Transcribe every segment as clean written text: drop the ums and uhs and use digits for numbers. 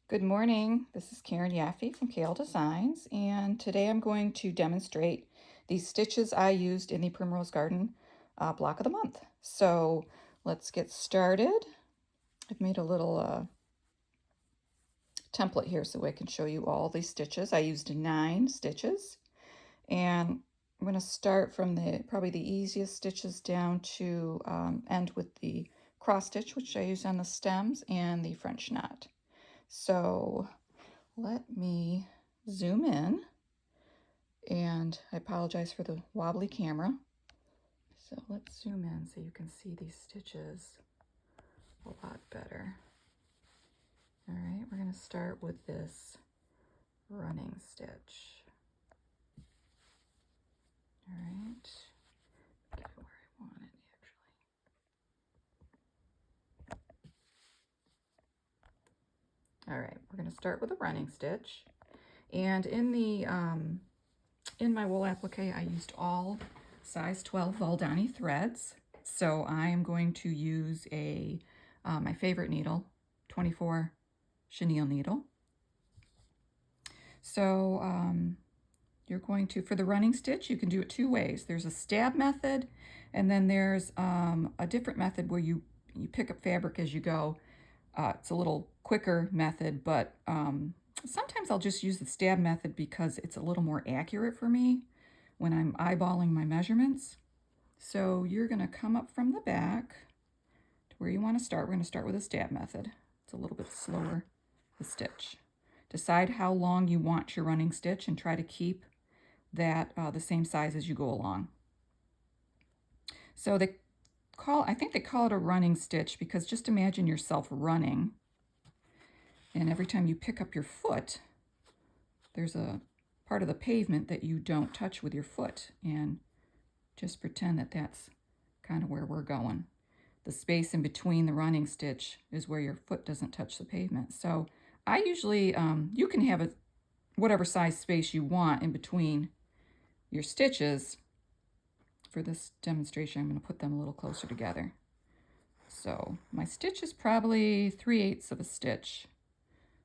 Good morning. This is Karen Yaffe from Kale Designs, and today I'm going to demonstrate the stitches I used in the Primrose Garden block of the month. So let's get started. I've made a little template here so I can show you all these stitches. I used 9 stitches, and I'm going to start from probably the easiest stitches down to end with the cross stitch, which I use on the stems, and the French knot. So let me zoom in, and I apologize for the wobbly camera. So let's zoom in so you can see these stitches a lot better. All right, we're going to start with this running stitch. All right, get it where I want it actually. All right, we're going to start with a running stitch, and in my wool applique, I used all size 12 Valdani threads. So I am going to use my favorite needle, 24 chenille needle. So you're going to, for the running stitch, you can do it 2 ways. There's a stab method, and then there's a different method where you pick up fabric as you go. It's a little quicker method, but sometimes I'll just use the stab method because it's a little more accurate for me when I'm eyeballing my measurements. So you're going to come up from the back to where you want to start. We're going to start with a stab method. It's a little bit slower, the stitch. Decide how long you want your running stitch and try to keep that the same size as you go along. So I think they call it a running stitch because just imagine yourself running, and every time you pick up your foot, there's a part of the pavement that you don't touch with your foot, and just pretend that that's kind of where we're going. The space in between the running stitch is where your foot doesn't touch the pavement. So I usually, you can have whatever size space you want in between your stitches. For this demonstration, I'm going to put them a little closer together. So my stitch is probably 3/8 of a stitch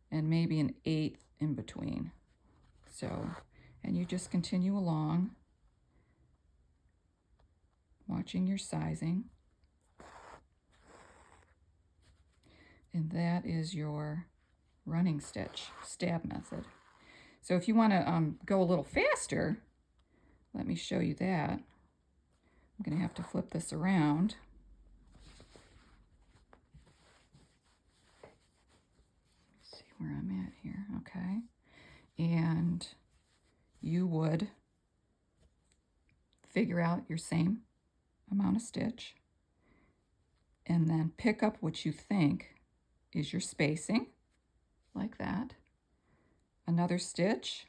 and maybe an 1/8 in between. So, and you just continue along, watching your sizing. And that is your running stitch, stab method. So if you want to go a little faster, let me show you that. I'm going to have to flip this around. Let's see where I'm at here. Okay. And you would figure out your same amount of stitch and then pick up what you think is your spacing, like that. Another stitch,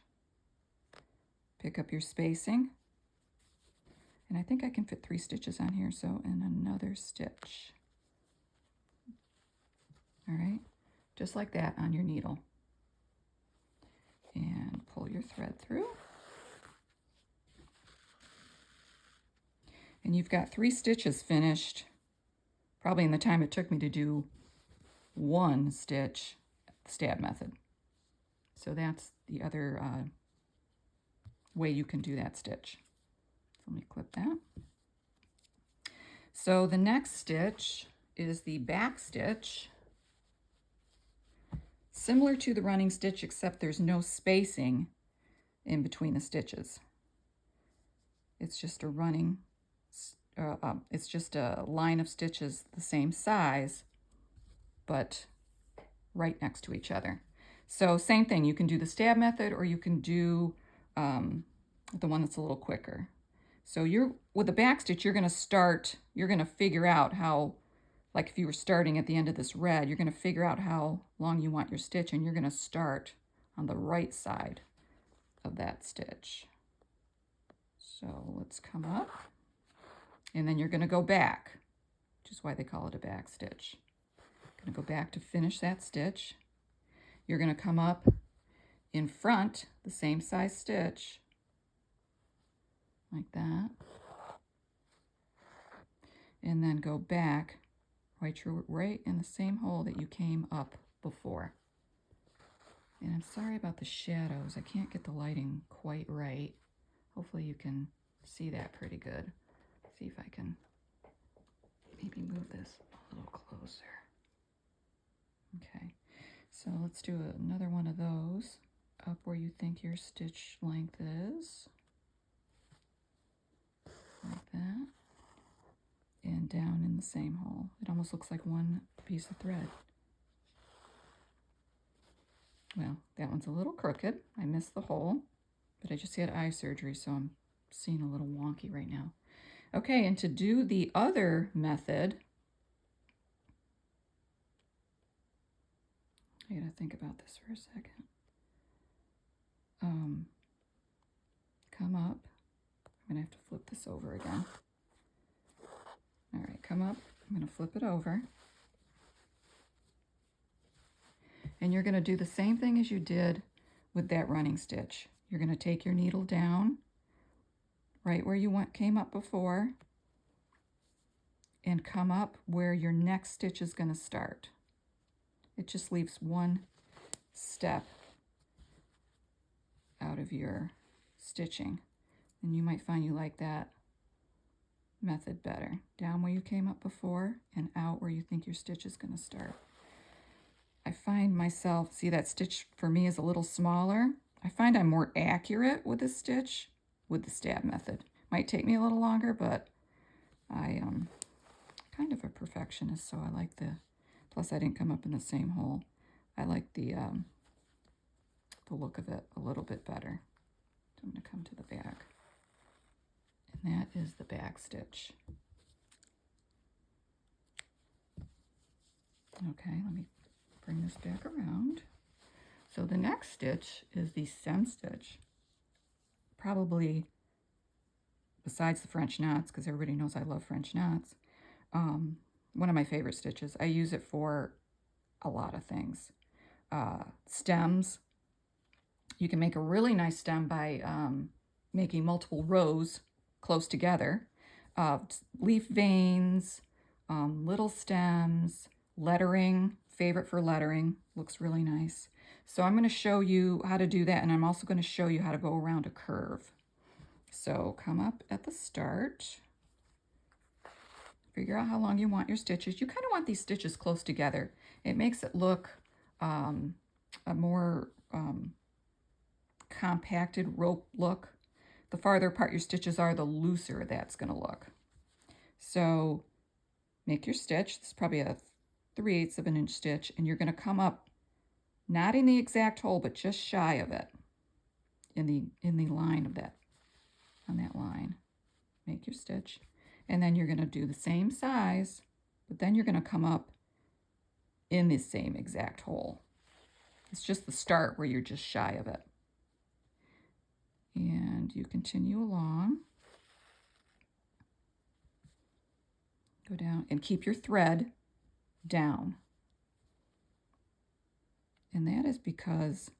pick up your spacing, and I think I can fit 3 stitches on here, so and another stitch. All right, just like that on your needle. And pull your thread through. And you've got 3 stitches finished, probably in the time it took me to do 1 stitch stab method. So that's the other way you can do that stitch. So let me clip that. So the next stitch is the back stitch. Similar to the running stitch, except there's no spacing in between the stitches. It's just a running, it's just a line of stitches the same size, but right next to each other. So same thing, you can do the stab method or you can do the one that's a little quicker. So with the back stitch, you're going to figure out how, like if you were starting at the end of this red, you're going to figure out how long you want your stitch, and you're going to start on the right side of that stitch. So let's come up, and then you're going to go back, which is why they call it a back stitch. Going to go back to finish that stitch. You're going to come up in front, the same size stitch, like that, and then go back right in the same hole that you came up before. And I'm sorry about the shadows. I can't get the lighting quite right. Hopefully you can see that pretty good. See if I can maybe move this a little closer. Okay, so let's do another one of those up where you think your stitch length is. Like that. And down in the same hole. It almost looks like one piece of thread. Well, that one's a little crooked. I missed the hole, but I just had eye surgery, so I'm seeing a little wonky right now. Okay, and to do the other method, I gotta think about this for a second. Come up. I'm gonna have to flip this over again. All right, come up. I'm gonna flip it over. And you're gonna do the same thing as you did with that running stitch. You're gonna take your needle down right where you came up before and come up where your next stitch is gonna start. It just leaves one step out of your stitching, and you might find you like that method better. Down where you came up before and out where you think your stitch is going to start. I find myself, see that stitch for me is a little smaller. I find I'm more accurate with this stitch with the stab method. Might take me a little longer, but I am kind of a perfectionist, so I like plus I didn't come up in the same hole. I like the look of it a little bit better. So I'm going to come to the back. And that is the back stitch. Okay, let me bring this back around. So the next stitch is the stem stitch. Probably, besides the French knots, because everybody knows I love French knots, one of my favorite stitches. I use it for a lot of things. Stems. You can make a really nice stem by making multiple rows close together. Leaf veins, little stems, lettering, favorite for lettering, looks really nice. So I'm going to show you how to do that, and I'm also going to show you how to go around a curve. So come up at the start, figure out how long you want your stitches. You kind of want these stitches close together. It makes it look a more compacted rope look. The farther apart your stitches are, the looser that's going to look. So make your stitch. This is probably a 3/8 of an inch stitch, and you're going to come up not in the exact hole, but just shy of it in the line of that, on that line. Make your stitch, and then you're going to do the same size, but then you're going to come up in the same exact hole. It's just the start where you're just shy of it. And you continue along. Go down and keep your thread down. And that is because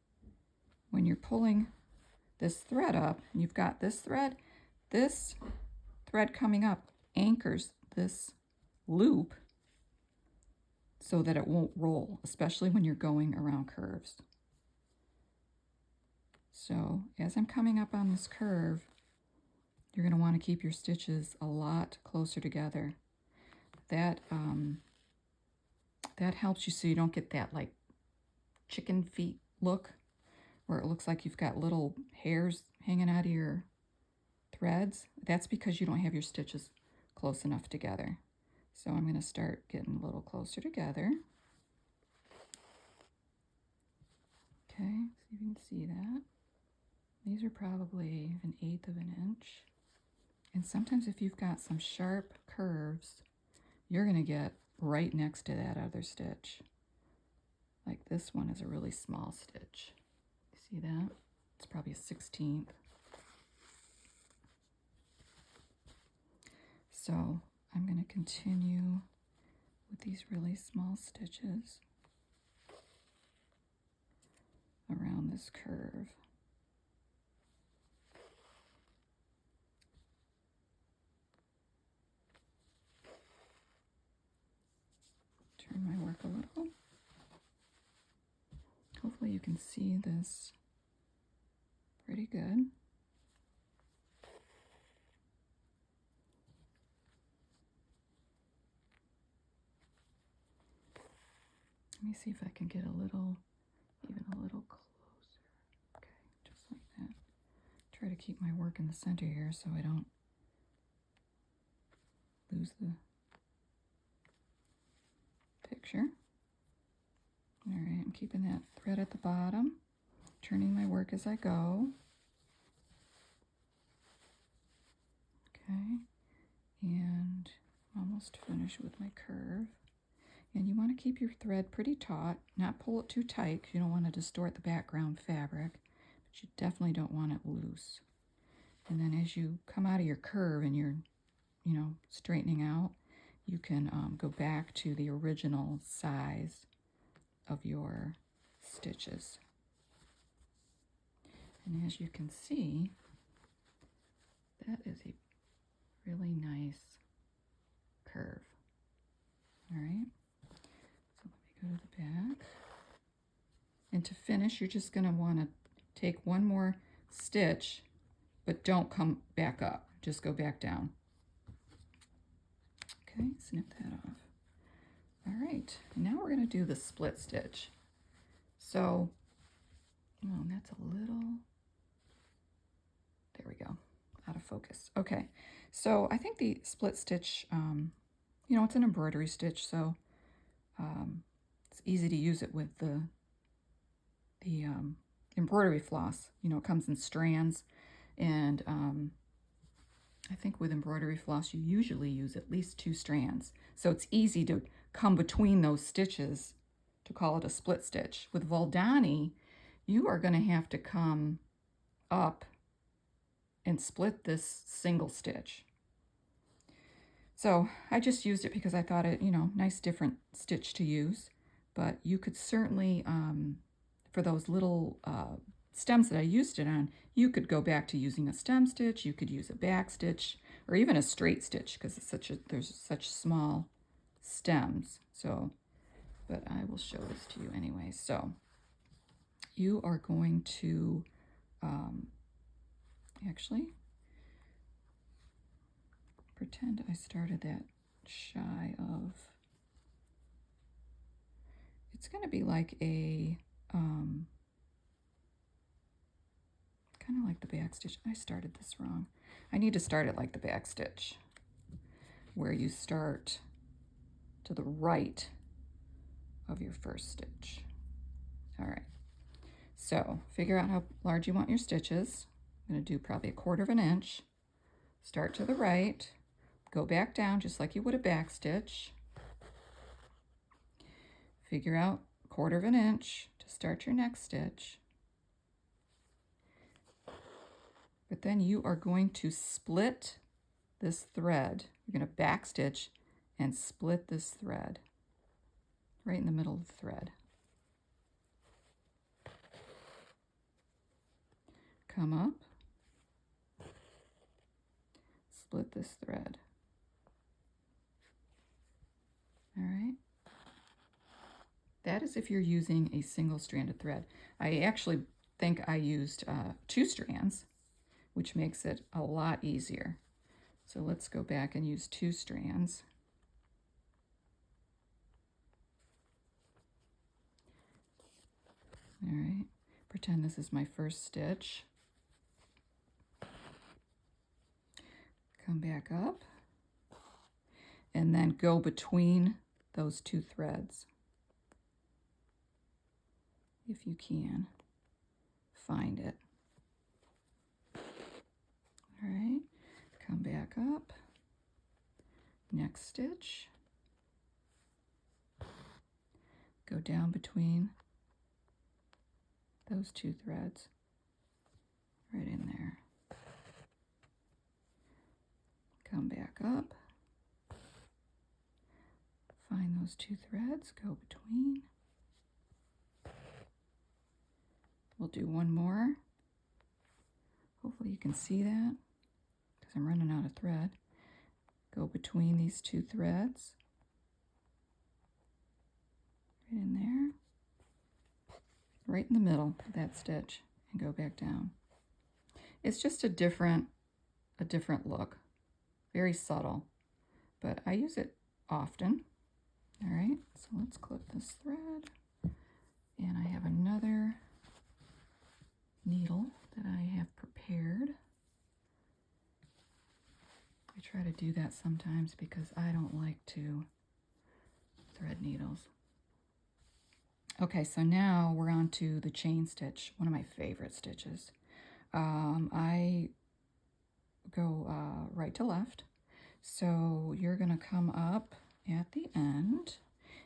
when you're pulling this thread up, and you've got this thread coming up anchors this loop so that it won't roll, especially when you're going around curves. So as I'm coming up on this curve, you're going to want to keep your stitches a lot closer together. That helps you so you don't get that like chicken feet look where it looks like you've got little hairs hanging out of your threads. That's because you don't have your stitches close enough together. So I'm going to start getting a little closer together. Okay, see if you can see that. These are probably 1/8 of an inch. And sometimes if you've got some sharp curves, you're going to get right next to that other stitch. Like this one is a really small stitch. See that? It's probably a 1/16. So I'm going to continue with these really small stitches around this curve. Turn my work a little. Hopefully you can see this pretty good. Let me see if I can get even a little closer. Okay, just like that. Try to keep my work in the center here so I don't lose the picture. All right, I'm keeping that thread at the bottom, turning my work as I go. Okay, and almost finished with my curve. And you want to keep your thread pretty taut, not pull it too tight because you don't want to distort the background fabric, but you definitely don't want it loose. And then as you come out of your curve and you're, straightening out, you can go back to the original size of your stitches. And as you can see, that is a really nice curve. All right. Go to the back, and to finish you're just going to want to take one more stitch, but don't come back up, just go back down. Okay, snip that off. All right, now we're going to do the split stitch. So that's a little, there we go, out of focus. Okay, so I think the split stitch, it's an embroidery stitch, so it's easy to use it with the embroidery floss. It comes in strands, and I think with embroidery floss you usually use at least 2 strands. So it's easy to come between those stitches to call it a split stitch. With Voldani, you are going to have to come up and split this single stitch. So I just used it because I thought it, nice different stitch to use. But you could certainly, for those little stems that I used it on, you could go back to using a stem stitch, you could use a back stitch, or even a straight stitch because there's such small stems. So, but I will show this to you anyway. So you are going to actually pretend I started that shy of. It's going to be like a, kind of like the back stitch. I started this wrong. I need to start it like the back stitch, where you start to the right of your first stitch. All right, so figure out how large you want your stitches. I'm going to do probably 1/4 inch. Start to the right, go back down just like you would a back stitch. Figure out 1/4 inch to start your next stitch. But then you are going to split this thread. You're going to back stitch and split this thread right in the middle of the thread. Come up, split this thread. All right. That is if you're using a single stranded thread. I actually think I used 2 strands, which makes it a lot easier. So let's go back and use 2 strands. All right, pretend this is my first stitch. Come back up, and then go between those 2 threads. If you can find it. All right, come back up, next stitch, go down between those 2 threads, right in there. Come back up, find those 2 threads, go between. We'll do one more. Hopefully you can see that because I'm running out of thread. Go between these 2 threads, right in there, right in the middle of that stitch and go back down. It's just a different look, very subtle, but I use it often. All right, so let's clip this thread, and I have another needle that I have prepared. I try to do that sometimes because I don't like to thread needles. Okay, so now we're on to the chain stitch, one of my favorite stitches. I go right to left, so you're going to come up at the end,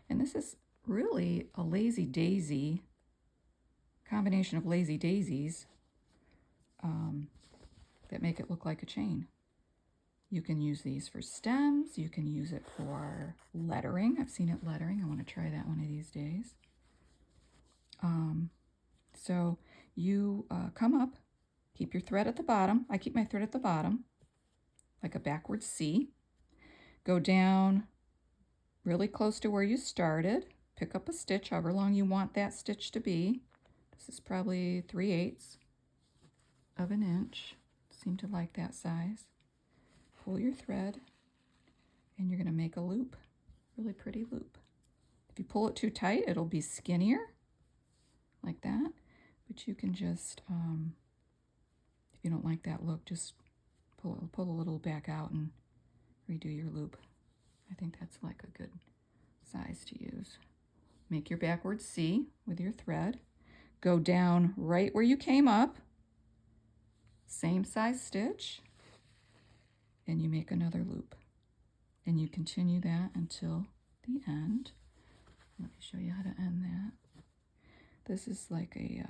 and this is really a lazy daisy, combination of lazy daisies that make it look like a chain. You can use these for stems, you can use it for lettering. I've seen it lettering. I want to try that one of these days. So you come up, keep your thread at the bottom. I keep my thread at the bottom, like a backward C. Go down really close to where you started. Pick up a stitch, however long you want that stitch to be. This is probably 3/8 of an inch. Seem to like that size. Pull your thread, and you're going to make a loop, really pretty loop. If you pull it too tight, it'll be skinnier, like that. But you can just, if you don't like that look, just pull a little back out and redo your loop. I think that's like a good size to use. Make your backward C with your thread. Go down right where you came up, same size stitch, and you make another loop. And you continue that until the end. Let me show you how to end that. This is like a,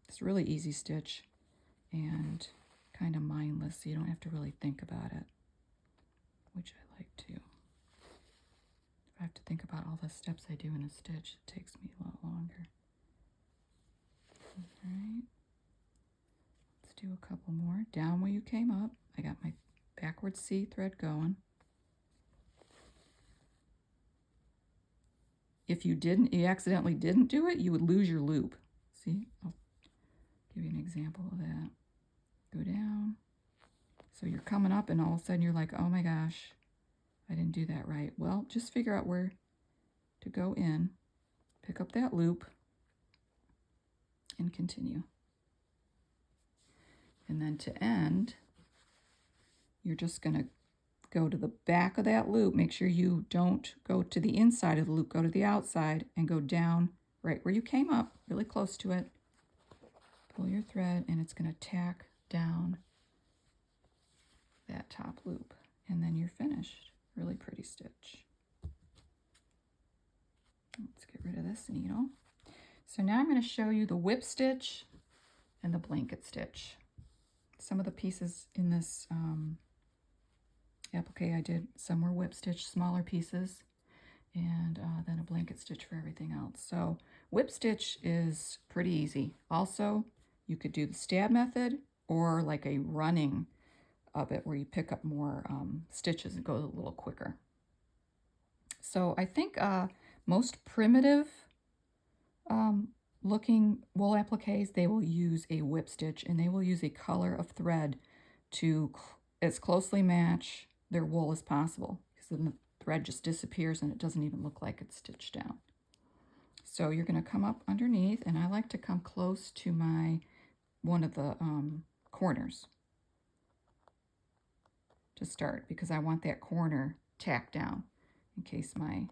it's a really easy stitch and kind of mindless, so you don't have to really think about it, which I like to. If I have to think about all the steps I do in a stitch, it takes me a lot longer. All right, let's do a couple more. Down where you came up, I got my backward C thread going. If you accidentally didn't do it, you would lose your loop. See, I'll give you an example of that. Go down. So you're coming up and all of a sudden you're like, oh my gosh, I didn't do that right. Well, just figure out where to go in, pick up that loop, and continue. And then to end, you're just going to go to the back of that loop. Make sure you don't go to the inside of the loop, go to the outside and go down right where you came up, really close to it. Pull your thread and it's going to tack down that top loop. And then you're finished. Really pretty stitch. Let's get rid of this needle. So now I'm going to show you the whip stitch and the blanket stitch. Some of the pieces in this applique I did, some were whip stitch, smaller pieces, and then a blanket stitch for everything else. So whip stitch is pretty easy. Also, you could do the stab method or like a running of it where you pick up more stitches and go a little quicker. So I think most primitive looking wool appliques, they will use a whip stitch and they will use a color of thread to as closely match their wool as possible, because then the thread just disappears and it doesn't even look like it's stitched down. So you're going to come up underneath, and I like to come close to one of the corners to start, because I want that corner tacked down in case my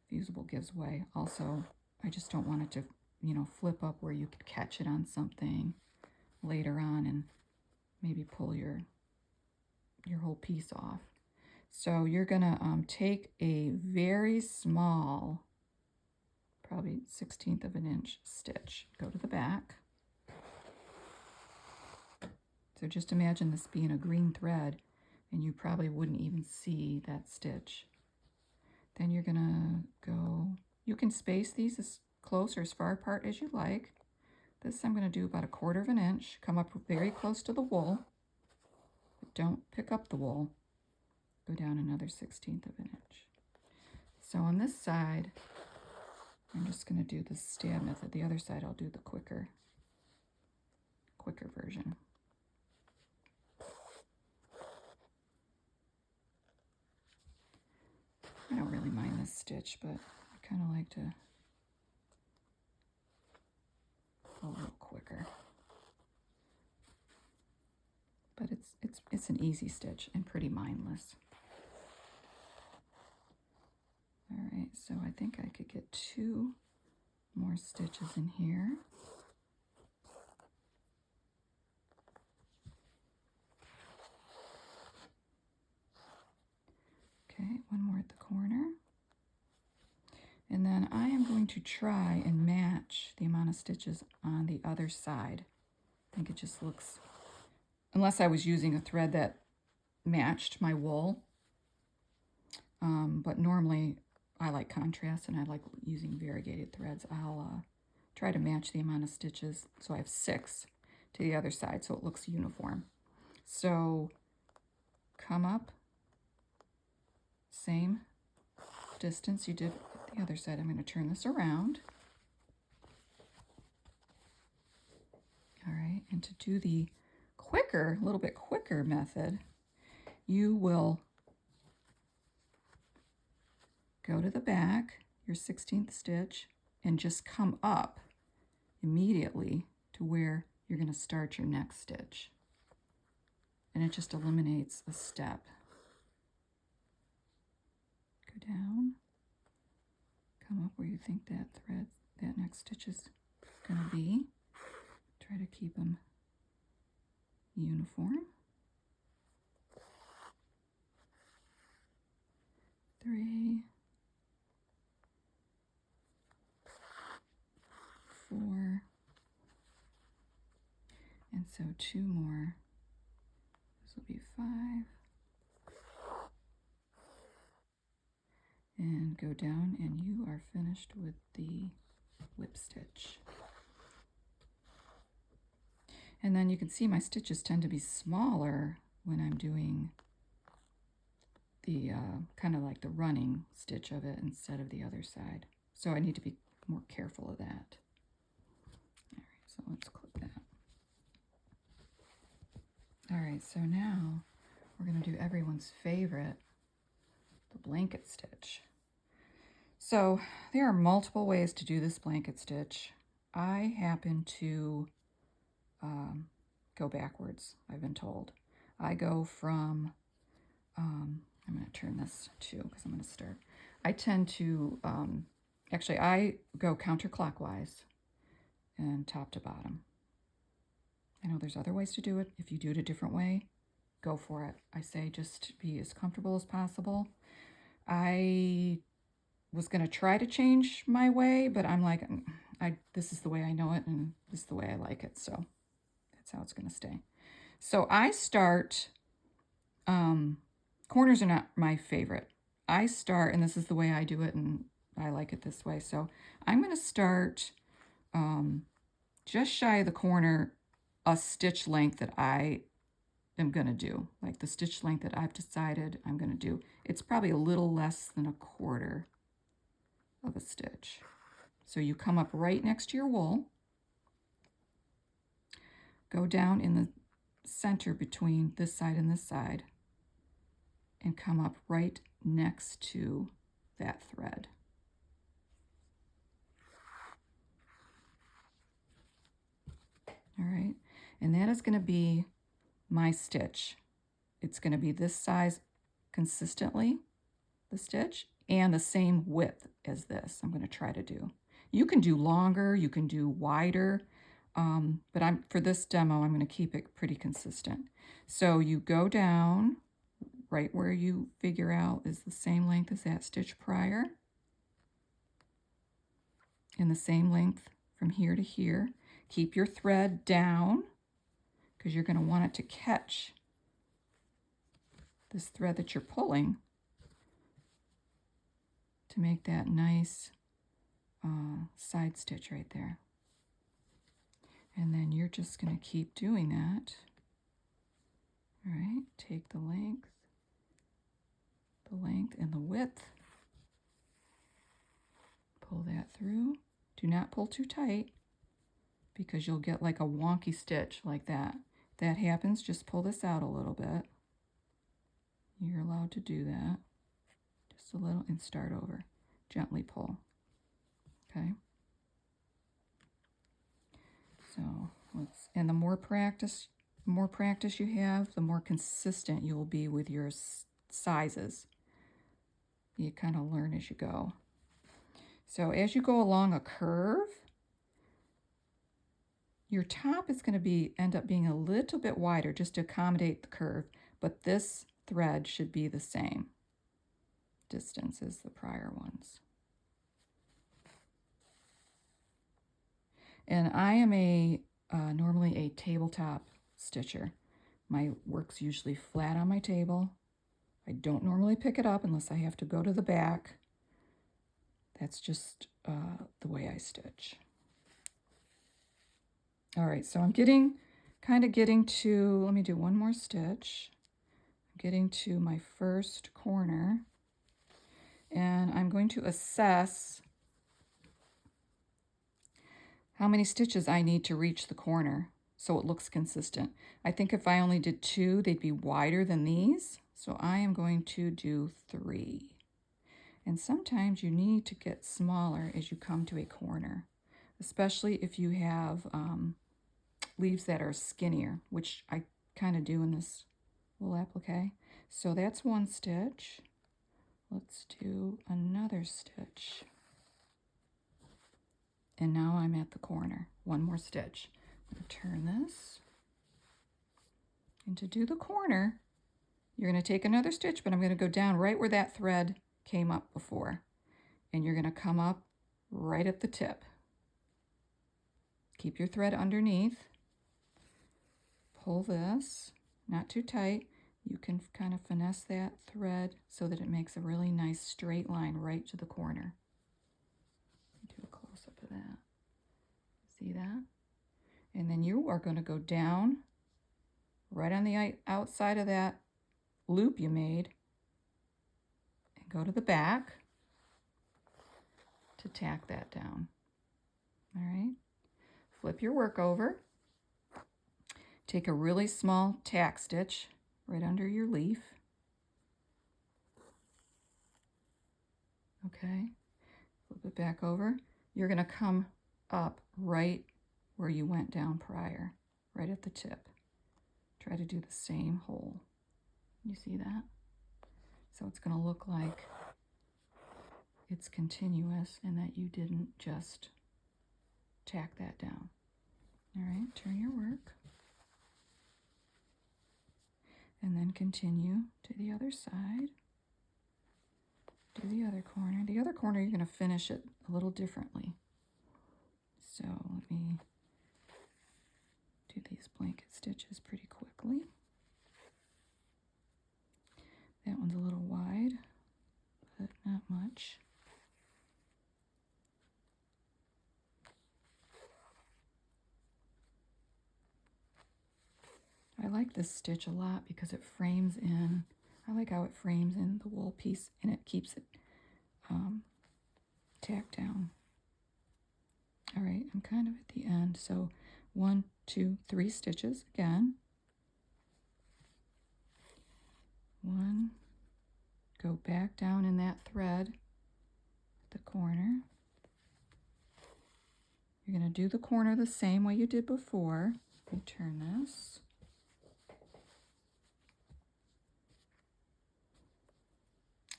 fusible gives way. Also, I just don't want it to, flip up where you could catch it on something later on and maybe pull your whole piece off. So you're gonna take a very small, probably 1/16 of an inch stitch, go to the back. So just imagine this being a green thread and you probably wouldn't even see that stitch. Then you're gonna go, you can space these as close or as far apart as you like. This I'm going to do about 1/4 of an inch. Come up very close to the wool, but don't pick up the wool. Go down another 1/16 of an inch. So on this side, I'm just going to do the stab method. The other side I'll do the quicker version. I don't really mind this stitch, but I kind of like to go a little quicker. But it's an easy stitch and pretty mindless. All right, so I think I could get 2 more stitches in here. Okay, 1 more at the corner. And then I am going to try and match the amount of stitches on the other side. I think it just looks, unless I was using a thread that matched my wool. But normally I like contrast and I like using variegated threads. I'll try to match the amount of stitches. So I have 6 to the other side so it looks uniform. So come up, same distance you did the other side. I'm going to turn this around. All right, and to do the quicker, a little bit quicker method, you will go to the back, your 16th stitch, and just come up immediately to where you're going to start your next stitch. And it just eliminates a step. Go down, come up where you think that thread, that next stitch is going to be. Try to keep them uniform. 3, 4, and so 2 more. This will be 5. And go down and you are finished with the whip stitch. And then you can see my stitches tend to be smaller when I'm doing the kind of like the running stitch of it instead of the other side. So I need to be more careful of that. All right, so let's clip that. All right, so now we're going to do everyone's favorite, the blanket stitch. So there are multiple ways to do this blanket stitch. I happen to go backwards, I've been told. I go from, I'm going to turn this too because I'm going to start. I tend to, actually I go counterclockwise and top to bottom. I know there's other ways to do it. If you do it a different way, go for it. I say just be as comfortable as possible. I was going to try to change my way, but I'm like, this is the way I know it and this is the way I like it. So that's how it's going to stay. So I start, corners are not my favorite. I start, and this is the way I do it, and I like it this way. So I'm going to start just shy of the corner, a stitch length that I am going to do. Like the stitch length that I've decided I'm going to do. It's probably a little less than 1/4 of a stitch. So you come up right next to your wool, go down in the center between this side and this side, and come up right next to that thread. All right, and that is going to be my stitch. It's going to be this size consistently, the stitch, and the same width as this. I'm going to try to do. You can do longer, you can do wider, but for this demo, I'm going to keep it pretty consistent. So you go down right where you figure out is the same length as that stitch prior, and the same length from here to here. Keep your thread down because you're going to want it to catch this thread that you're pulling to make that nice side stitch right there. And then you're just going to keep doing that. All right, take the length and the width, Pull that through. Do not pull too tight because you'll get like a wonky stitch like that. If that happens, just pull this out a little bit. You're allowed to do that. Just a little and start over. Gently pull. Okay. So and the more practice you have, the more consistent you will be with your sizes. You kind of learn as you go. So as you go along a curve, your top is going to end up being a little bit wider just to accommodate the curve, but this thread should be the same distance as the prior ones. And I am normally a tabletop stitcher. My work's usually flat on my table. I don't normally pick it up unless I have to go to the back. That's just the way I stitch. All right, so I'm kind of getting to, let me do one more stitch. I'm getting to my first corner, and I'm going to assess how many stitches I need to reach the corner so it looks consistent. I think if I only did 2, they'd be wider than these, so I am going to do 3. And sometimes you need to get smaller as you come to a corner, especially if you have leaves that are skinnier, which I kind of do in this wool applique. So that's one stitch. Let's do another stitch. And now I'm at the corner. One more stitch. I'm going to turn this. And to do the corner, you're going to take another stitch, but I'm going to go down right where that thread came up before. And you're going to come up right at the tip. Keep your thread underneath. Pull this, not too tight. You can kind of finesse that thread so that it makes a really nice straight line right to the corner. Do a close-up of that. See that? And then you are going to go down right on the outside of that loop you made and go to the back to tack that down. All right? Flip your work over. Take a really small tack stitch right under your leaf. Okay, flip it back over. You're going to come up right where you went down prior, right at the tip. Try to do the same hole. You see that? So it's going to look like it's continuous and that you didn't just tack that down. All right, turn your work. And then continue to the other side. Do the other corner. The other corner, you're going to finish it a little differently. So let me do these blanket stitches pretty quickly. That one's a little wide, but not much. I like this stitch a lot because it frames in. I like how it frames in the wool piece and it keeps it tacked down. All right, I'm kind of at the end. So 1, 2, 3 stitches again. 1, go back down in that thread at the corner. You're going to do the corner the same way you did before. Let me turn this.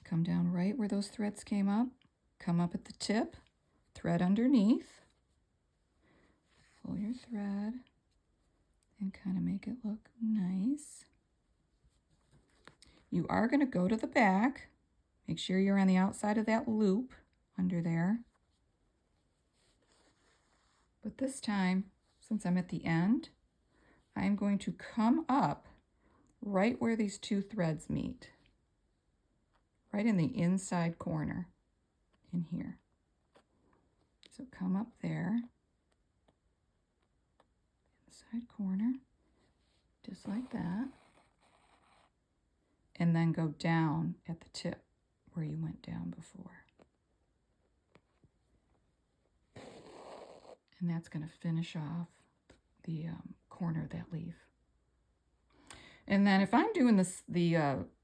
Come down right where those threads came up. Come up at the tip, thread underneath. Pull your thread and kind of make it look nice. You are going to go to the back. Make sure you're on the outside of that loop under there. But this time, since I'm at the end, I'm going to come up right where these 2 threads meet. Right in the inside corner in here. So come up there, inside corner, just like that. And then go down at the tip where you went down before. And that's going to finish off the corner of that leaf. And then if I'm doing this,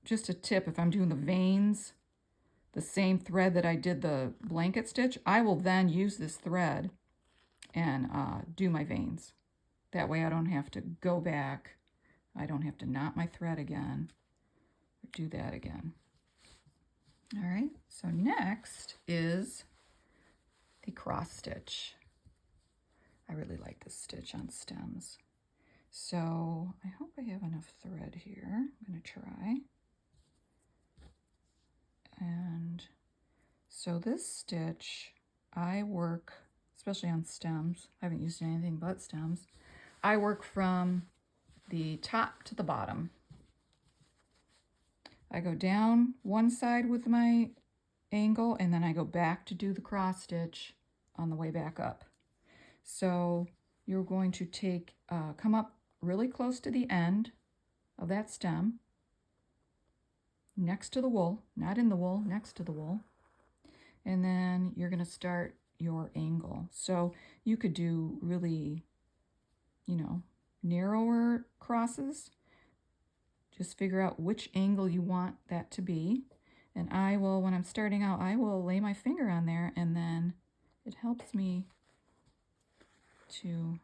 just a tip, if I'm doing the veins, the same thread that I did the blanket stitch, I will then use this thread and do my veins. That way I don't have to go back. I don't have to knot my thread again or do that again. All right, so next is the cross stitch. I really like this stitch on stems. So I hope I have enough thread here. I'm going to try. And so this stitch, I work, especially on stems, I haven't used anything but stems, I work from the top to the bottom. I go down one side with my angle and then I go back to do the cross stitch on the way back up. So you're going to take, come up really close to the end of that stem, next to the wool, not in the wool, next to the wool. And then you're going to start your angle. So you could do really, narrower crosses. Just figure out which angle you want that to be. And I will, when I'm starting out, I will lay my finger on there and then it helps me to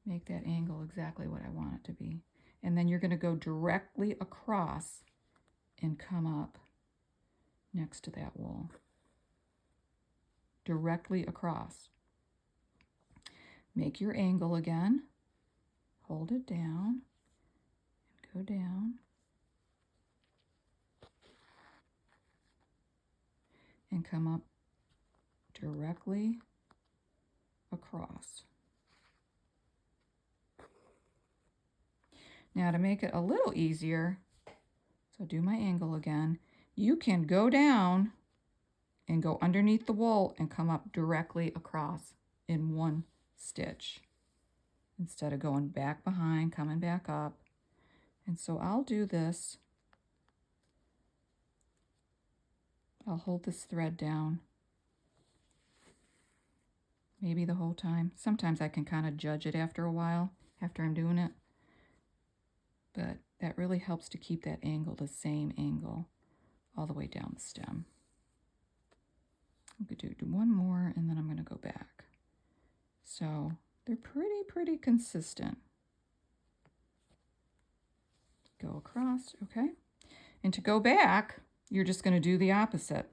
make that angle exactly what I want it to be. And then you're going to go directly across and come up next to that wool. Directly across. Make your angle again. Hold it down and go down. And come up directly across. Now to make it a little easier, so do my angle again, you can go down and go underneath the wool and come up directly across in one stitch instead of going back behind, coming back up. And so I'll do this. I'll hold this thread down maybe the whole time. Sometimes I can kind of judge it after a while, after I'm doing it. But that really helps to keep that angle the same angle all the way down the stem. I'm going to do one more and then I'm going to go back. So they're pretty consistent. Go across, okay? And to go back, you're just going to do the opposite.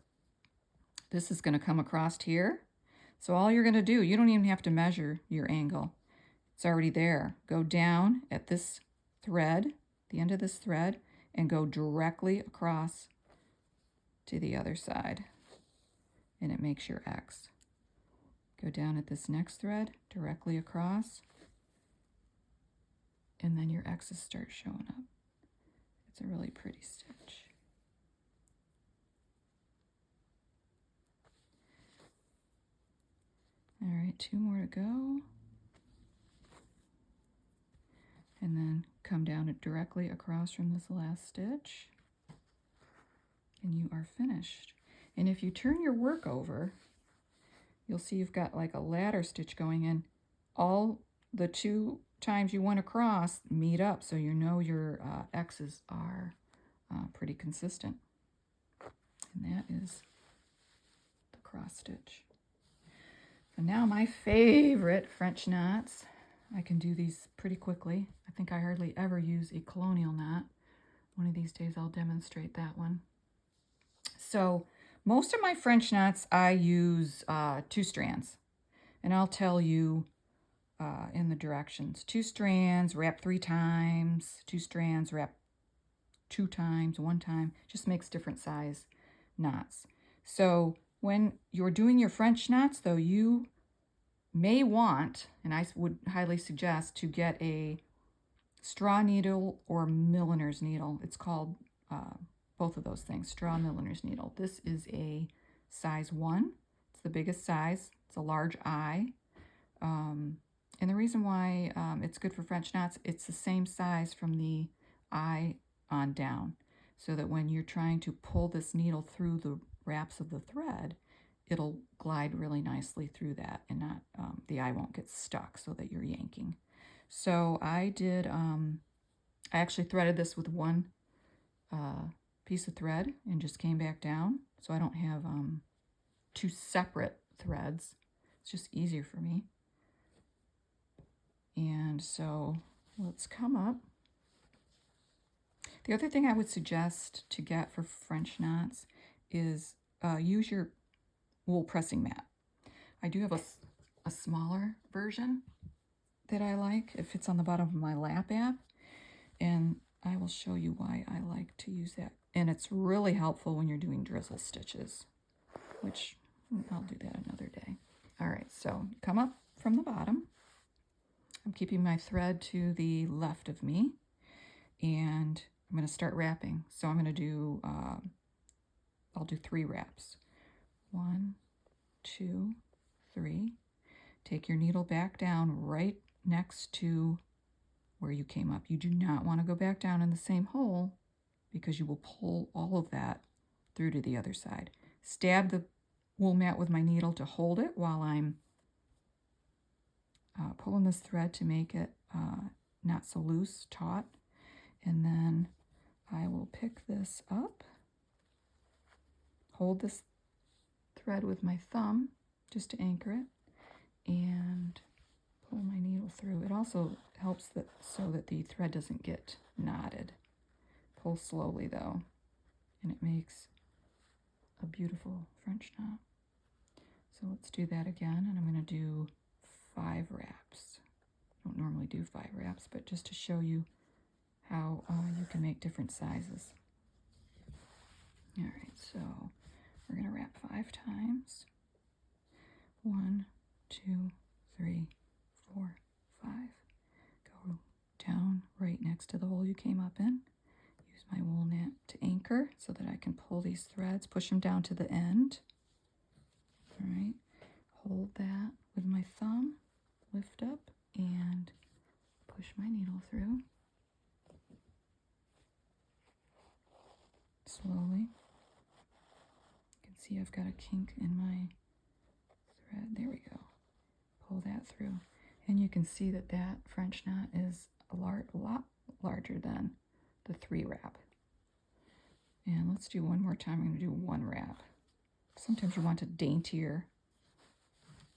This is going to come across here. So all you're going to do, you don't even have to measure your angle. It's already there. Go down at this thread, the end of this thread, and go directly across to the other side. And it makes your X. Go down at this next thread, directly across, and then your X's start showing up. It's a really pretty stitch. All right, 2 more to go. And then come down directly across from this last stitch. And you are finished. And if you turn your work over, you'll see you've got like a ladder stitch going in. All the 2 times you went across meet up, so you know your X's are pretty consistent. And that is the cross stitch. So now my favorite French knots. I can do these pretty quickly. I think I hardly ever use a colonial knot. One of these days I'll demonstrate that one. So most of my French knots I use 2 strands. And I'll tell you in the directions. 2 strands, wrap 3 times. 2 strands, wrap 2 times, 1 time. Just makes different size knots. So when you're doing your French knots, though, you may want, and I would highly suggest, to get a straw needle or milliner's needle. It's called both of those things, straw milliner's needle. This is a size 1. It's the biggest size. It's a large eye. And the reason why it's good for French knots, it's the same size from the eye on down, so that when you're trying to pull this needle through the wraps of the thread, it'll glide really nicely through that, and not the eye won't get stuck so that you're yanking. So I did, I actually threaded this with one piece of thread and just came back down, so I don't have two separate threads. It's just easier for me. And so let's come up. The other thing I would suggest to get for French knots is use your wool pressing mat. I do have a smaller version that I like. It fits on the bottom of my lap app, and I will show you why I like to use that. And it's really helpful when you're doing drizzle stitches, which I'll do that another day. All right, so come up from the bottom. I'm keeping my thread to the left of me, and I'm going to start wrapping. So I'm going to do, I'll do 3 wraps. 1, 2, 3. Take your needle back down right next to where you came up. You do not want to go back down in the same hole because you will pull all of that through to the other side. Stab the wool mat with my needle to hold it while I'm pulling this thread to make it not so loose, taut. And then I will pick this up, hold this thread with my thumb just to anchor it, and pull my needle through. It also helps that so that the thread doesn't get knotted. Pull slowly though, and it makes a beautiful French knot. So let's do that again, and I'm going to do 5 wraps. I don't normally do 5 wraps, but just to show you how you can make different sizes. All right, so we're going to wrap 5 times. 1, 2, 3, 4, 5. Go down right next to the hole you came up in. Use my wool net to anchor so that I can pull these threads, push them down to the end. All right, hold that with my thumb, lift up, and push my needle through. Slowly. You can see I've got a kink in my thread. There we go. Pull that through. And you can see that that French knot is a lot larger than the 3 wrap. And let's do one more time. I'm going to do 1 wrap. Sometimes you want a daintier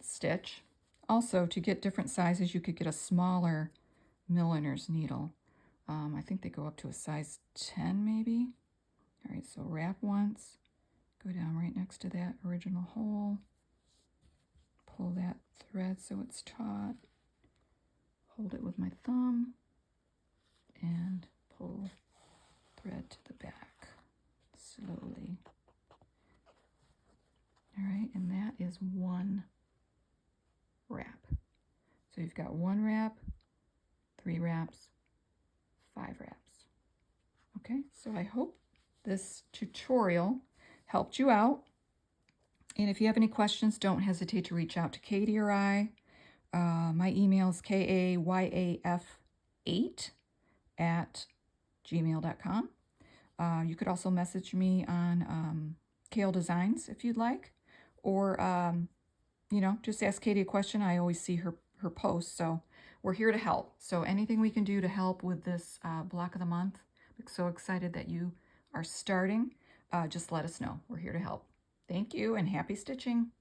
stitch. Also, to get different sizes, you could get a smaller milliner's needle. I think they go up to a size 10 maybe. All right, so wrap once, go down right next to that original hole, pull that thread so it's taut, hold it with my thumb, and pull thread to the back slowly. All right, and that is 1 wrap. So you've got 1 wrap, 3 wraps, 5 wraps. Okay, so I hope this tutorial helped you out. And if you have any questions, don't hesitate to reach out to Katie or I. My email is kayaf8@gmail.com. You could also message me on Kale Designs if you'd like. Or, you know, just ask Katie a question. I always see her posts. So we're here to help. So anything we can do to help with this block of the month. I'm so excited that you are starting. Just let us know. We're here to help. Thank you and happy stitching.